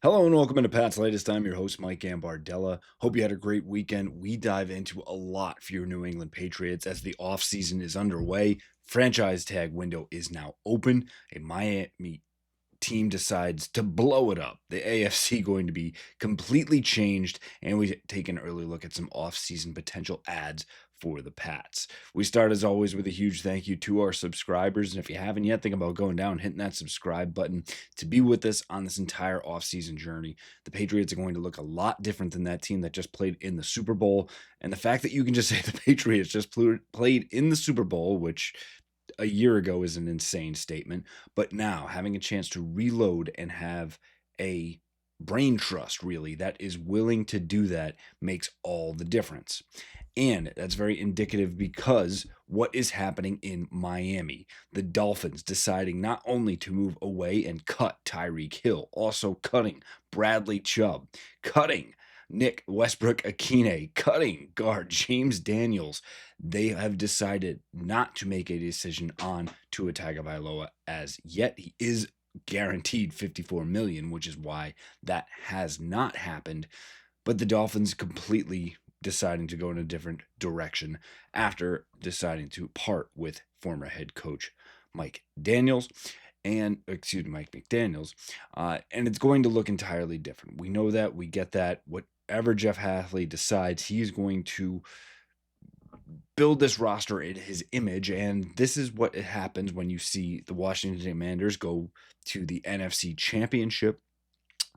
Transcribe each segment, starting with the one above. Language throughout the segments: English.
Hello and welcome into Pat's Latest. I'm your host, Mike Gambardella. Hope you had a great weekend. We dive into a lot for your New England Patriots as the offseason is underway. Franchise tag window is now open. A Miami team decides to blow it up. The AFC going to be completely changed, and we take an early look at some off-season potential ads for the Pats. We start as always with a huge thank you to our subscribers, and if you haven't yet, think about going down, hitting that subscribe button to be with us on this entire off-season journey. The Patriots are going to look a lot different than that team that just played in the Super Bowl, and the fact that you can just say the Patriots just played in the Super Bowl, which a year ago is an insane statement, but now having a chance to reload and have a brain trust really that is willing to do that makes all the difference. And that's very indicative because what is happening in Miami? The Dolphins deciding not only to move away and cut Tyreek Hill, also cutting Bradley Chubb, cutting Nick Westbrook Akine, cutting guard James Daniels. They have decided not to make a decision on Tua Tagovailoa as yet. He is guaranteed $54 million, which is why that has not happened. But the Dolphins completely deciding to go in a different direction after deciding to part with former head coach Mike Daniels Mike McDaniels, and it's going to look entirely different. We know that, we get that. Whatever Jeff Hafley decides, he's going to build this roster in his image, and this is what happens when you see the Washington Commanders go to the NFC Championship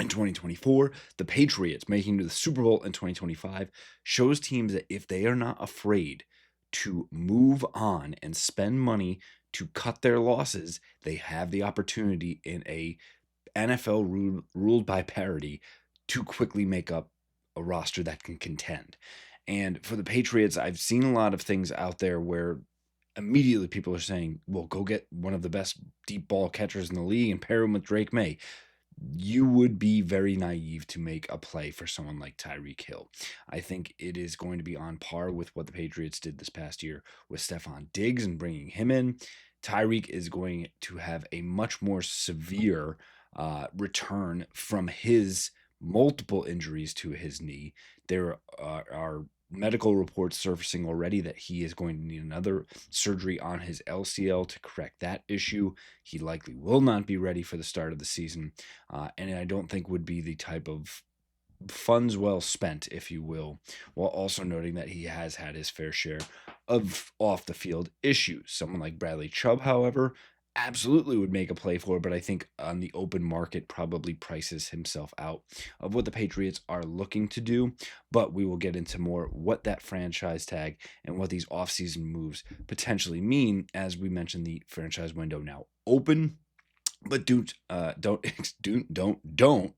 in 2024, the Patriots making to the Super Bowl in 2025 shows teams that if they are not afraid to move on and spend money to cut their losses, they have the opportunity in a NFL ruled by parity to quickly make up a roster that can contend. And for the Patriots, I've seen a lot of things out there where immediately people are saying, well, go get one of the best deep ball catchers in the league and pair him with Drake May. You would be very naive to make a play for someone like Tyreek Hill. I think it is going to be on par with what the Patriots did this past year with Stephon Diggs and bringing him in. Tyreek is going to have a much more severe return from his multiple injuries to his knee. There are medical reports surfacing already that he is going to need another surgery on his LCL to correct that issue. He likely will not be ready for the start of the season, and I don't think would be the type of funds well spent, if you will, while also noting that he has had his fair share of off the field issues. Someone like Bradley Chubb, however, absolutely would make a play for it, but I think on the open market probably prices himself out of what the Patriots are looking to do. But we will get into more what that franchise tag and what these offseason moves potentially mean as we mentioned the franchise window now open. But don't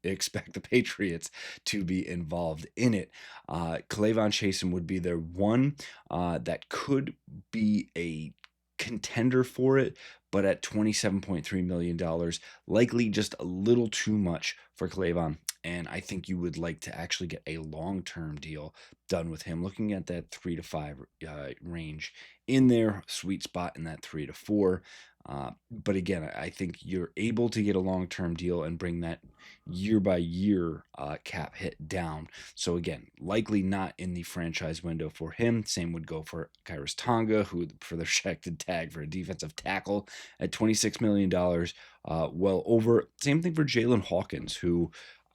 expect the Patriots to be involved in it. Clavon Chasen would be their one that could be a contender for it, but at $27.3 million, likely just a little too much for Clavon. And I think you would like to actually get a long-term deal done with him, looking at that 3 to 5 range in their sweet spot in that 3 to 4. But again, I think you're able to get a long-term deal and bring that year-by-year cap hit down. So again, likely not in the franchise window for him. Same would go for Kairos Tonga, who for the projected tag for a defensive tackle at $26 million, well over. Same thing for Jalen Hawkins, who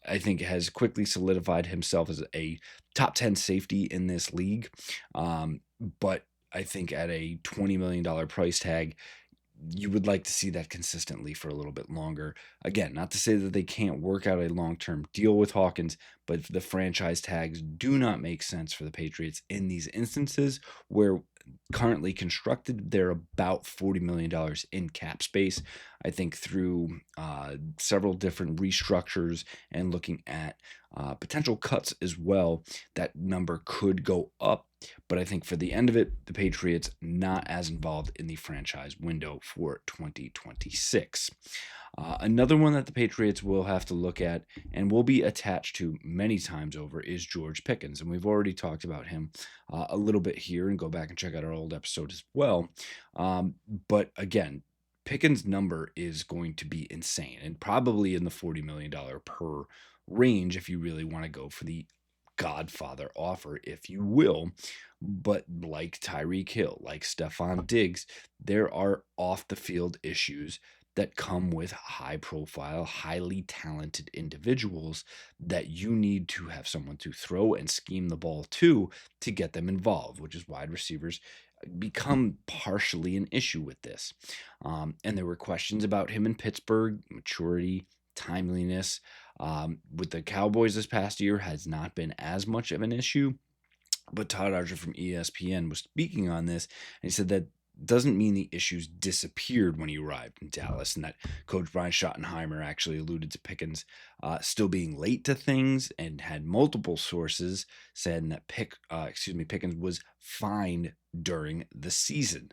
I think has quickly solidified himself as a top 10 safety in this league. But I think at a $20 million price tag, you would like to see that consistently for a little bit longer. Again, not to say that they can't work out a long-term deal with Hawkins, but the franchise tags do not make sense for the Patriots in these instances where currently constructed, they're about $40 million in cap space. I think through several different restructures and looking at potential cuts as well, that number could go up. But I think for the end of it, the Patriots not as involved in the franchise window for 2026. Another one that the Patriots will have to look at and will be attached to many times over is George Pickens. And we've already talked about him a little bit here, and go back and check out our old episode as well. But again, Pickens' number is going to be insane and probably in the $40 million per range if you really want to go for the Godfather offer, if you will. But like Tyreek Hill, like Stephon Diggs, there are off the field issues that come with high profile, highly talented individuals that you need to have someone to throw and scheme the ball to get them involved, which is wide receivers become partially an issue with this. And there were questions about him in Pittsburgh, maturity, timeliness. With the Cowboys this past year has not been as much of an issue. But Todd Archer from ESPN was speaking on this, and he said that doesn't mean the issues disappeared when he arrived in Dallas, and that Coach Brian Schottenheimer actually alluded to Pickens still being late to things, and had multiple sources saying that Pickens was fine during the season.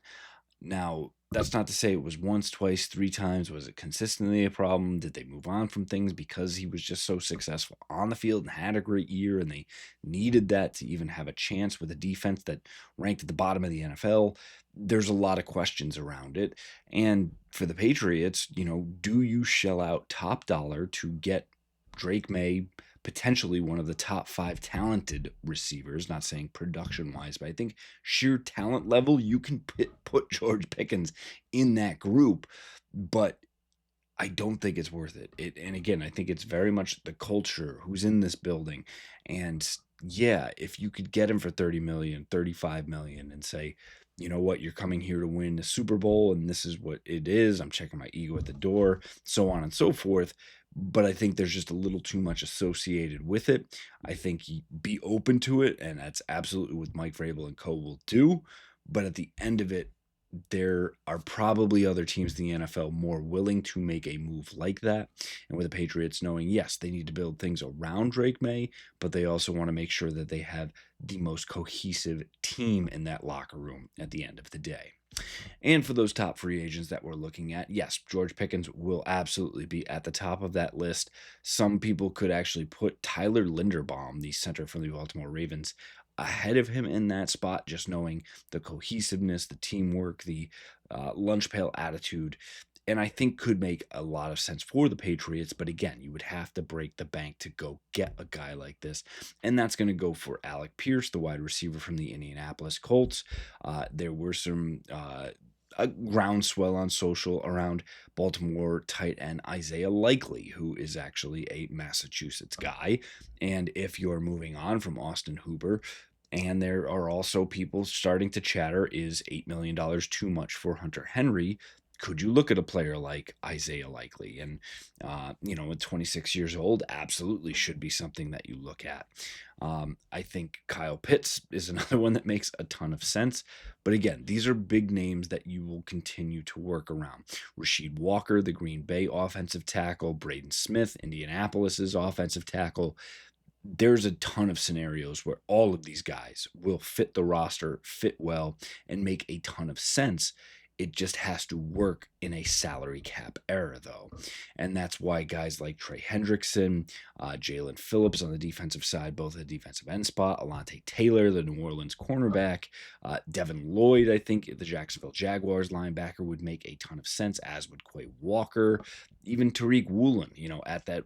Now, that's not to say it was once, twice, three times. Was it consistently a problem? Did they move on from things because he was just so successful on the field and had a great year, and they needed that to even have a chance with a defense that ranked at the bottom of the NFL? There's a lot of questions around it. And for the Patriots, do you shell out top dollar to get Drake May, potentially one of the top 5 talented receivers, not saying production wise, but I think sheer talent level, you can put George Pickens in that group, but I don't think it's worth it. And again, I think it's very much the culture, who's in this building. And yeah, if you could get him for 30 million, 35 million and say, you know what, you're coming here to win the Super Bowl and this is what it is. I'm checking my ego at the door, so on and so forth. But I think there's just a little too much associated with it. I think be open to it, and that's absolutely what Mike Vrabel and co will do. But at the end of it, there are probably other teams in the NFL more willing to make a move like that. And with the Patriots knowing, yes, they need to build things around Drake May, but they also want to make sure that they have the most cohesive team in that locker room at the end of the day. And for those top free agents that we're looking at, yes, George Pickens will absolutely be at the top of that list. Some people could actually put Tyler Linderbaum, the center from the Baltimore Ravens, ahead of him in that spot, just knowing the cohesiveness, the teamwork, the lunch pail attitude, and I think could make a lot of sense for the Patriots. But again, you would have to break the bank to go get a guy like this, and that's going to go for Alec Pierce, the wide receiver from the Indianapolis Colts. There were some a groundswell on social around Baltimore tight end Isaiah Likely, who is actually a Massachusetts guy. And if you're moving on from Austin Hooper, and there are also people starting to chatter, is $8 million too much for Hunter Henry? Could you look at a player like Isaiah Likely? And, at 26 years old, absolutely should be something that you look at. I think Kyle Pitts is another one that makes a ton of sense. But again, these are big names that you will continue to work around. Rasheed Walker, the Green Bay offensive tackle, Braden Smith, Indianapolis's offensive tackle. There's a ton of scenarios where all of these guys will fit the roster, fit well, and make a ton of sense. It just has to work in a salary cap era, though. And that's why guys like Trey Hendrickson, Jalen Phillips on the defensive side, both at the defensive end spot, Alante Taylor, the New Orleans cornerback, Devin Lloyd, I think the Jacksonville Jaguars linebacker would make a ton of sense, as would Quay Walker, even Tariq Woolen, at that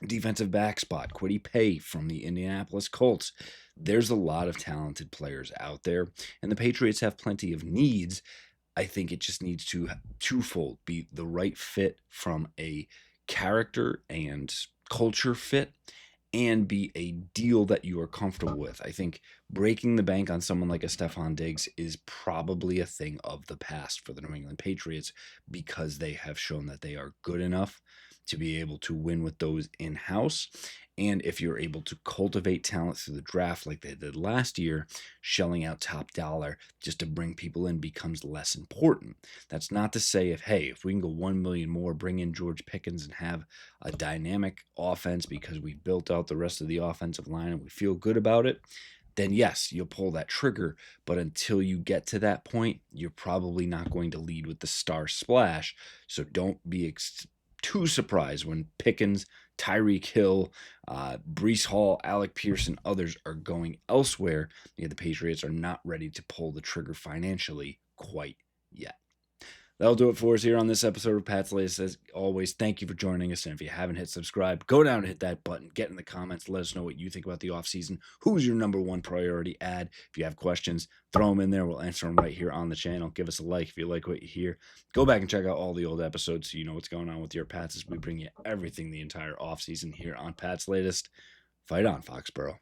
defensive back spot, Kwity Paye from the Indianapolis Colts. There's a lot of talented players out there, and the Patriots have plenty of needs. I think it just needs to twofold: be the right fit from a character and culture fit, and be a deal that you are comfortable with. I think breaking the bank on someone like a Stephon Diggs is probably a thing of the past for the New England Patriots, because they have shown that they are good enough to be able to win with those in-house. And if you're able to cultivate talent through the draft like they did last year, shelling out top dollar just to bring people in becomes less important. That's not to say if we can go 1 million more, bring in George Pickens and have a dynamic offense because we've built out the rest of the offensive line and we feel good about it, then yes, you'll pull that trigger. But until you get to that point, you're probably not going to lead with the star splash. So don't be too surprised when Pickens, Tyreek Hill, Breece Hall, Alec Pierce, and others are going elsewhere. The Patriots are not ready to pull the trigger financially quite yet. That'll do it for us here on this episode of Pat's Latest. As always, thank you for joining us. And if you haven't hit subscribe, go down and hit that button. Get in the comments. Let us know what you think about the offseason. Who's your number one priority ad? If you have questions, throw them in there. We'll answer them right here on the channel. Give us a like if you like what you hear. Go back and check out all the old episodes so you know what's going on with your Pats as we bring you everything the entire offseason here on Pat's Latest. Fight on, Foxborough.